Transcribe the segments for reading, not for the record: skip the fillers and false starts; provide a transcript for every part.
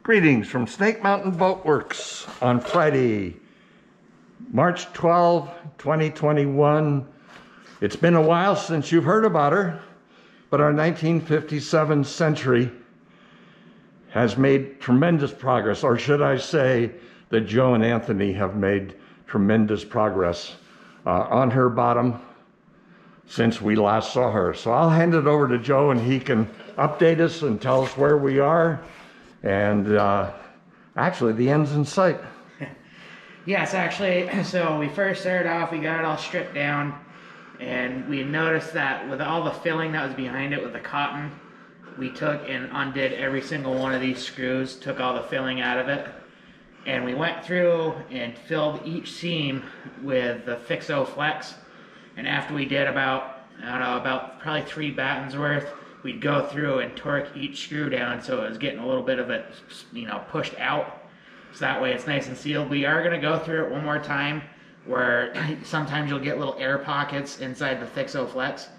Greetings from Snake Mountain Boatworks on Friday, March 12, 2021. It's been a while since you've heard about her, but our 1957 Century has made tremendous progress, or should I say that Joe and Anthony have made tremendous progress on her bottom since we last saw her. So I'll hand it over to Joe and he can update us and tell us where we are. And actually, the end's in sight. Yes, actually, so we first started off, we got it all stripped down, and we noticed that with all the filling that was behind it with the cotton, we took and undid every single one of these screws, took all the filling out of it, and we went through and filled each seam with the ThixoFlex. And after we did about, I don't know, about probably 3 battens worth, we'd go through and torque each screw down so it was getting a little bit of it, you know, pushed out. So that way it's nice and sealed. We are going to go through it one more time where sometimes you'll get little air pockets inside the ThixoFlex.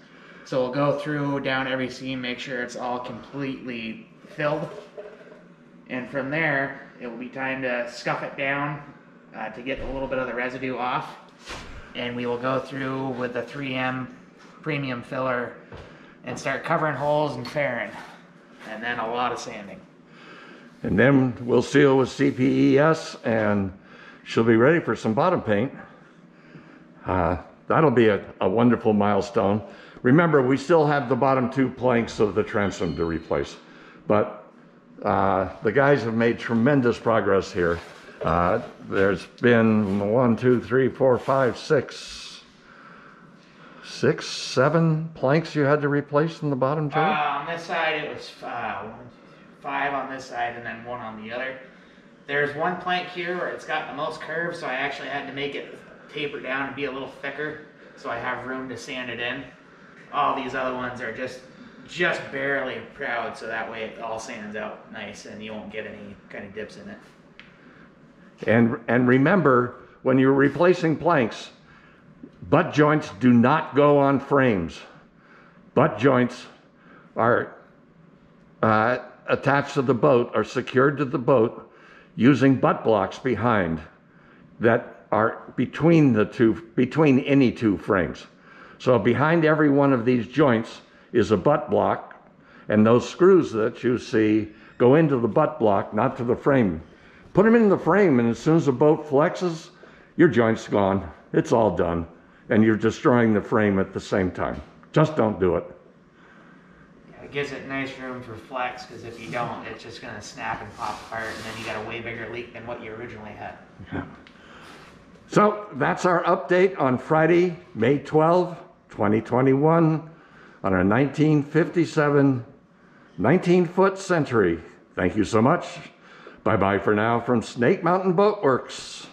So we'll go through down every seam, make sure it's all completely filled. And from there, it will be time to scuff it down to get a little bit of the residue off. And we will go through with the 3M premium filler and start covering holes and fairing, and then a lot of sanding. And then we'll seal with CPES and she'll be ready for some bottom paint. That'll be a wonderful milestone. Remember, we still have the bottom 2 planks of the transom to replace, but the guys have made tremendous progress here. There's been 1, 2, 3, 4, 5, 6, 7 planks you had to replace in the bottom, Joe? On this side it was 5 on this side and then 1 on the other. There's one plank here where it's got the most curve, so I actually had to make it taper down and be a little thicker so I have room to sand it in. All these other ones are just barely proud, so that way it all sands out nice and you won't get any kind of dips in it. And remember, when you're replacing planks, butt joints do not go on frames. Butt joints are attached to the boat, are secured to the boat using butt blocks behind that are between any 2 frames. So behind every one of these joints is a butt block, and those screws that you see go into the butt block, not to the frame. Put them in the frame, and as soon as the boat flexes, your joint's gone. It's all done. And you're destroying the frame at the same time. Just don't do it. Yeah, it gives it nice room for flex, because if you don't, it's just going to snap and pop apart, and then you got a way bigger leak than what you originally had. Yeah. So that's our update on Friday, May 12, 2021, on our 1957 19-foot Century. Thank you so much. Bye-bye for now from Snake Mountain Boatworks.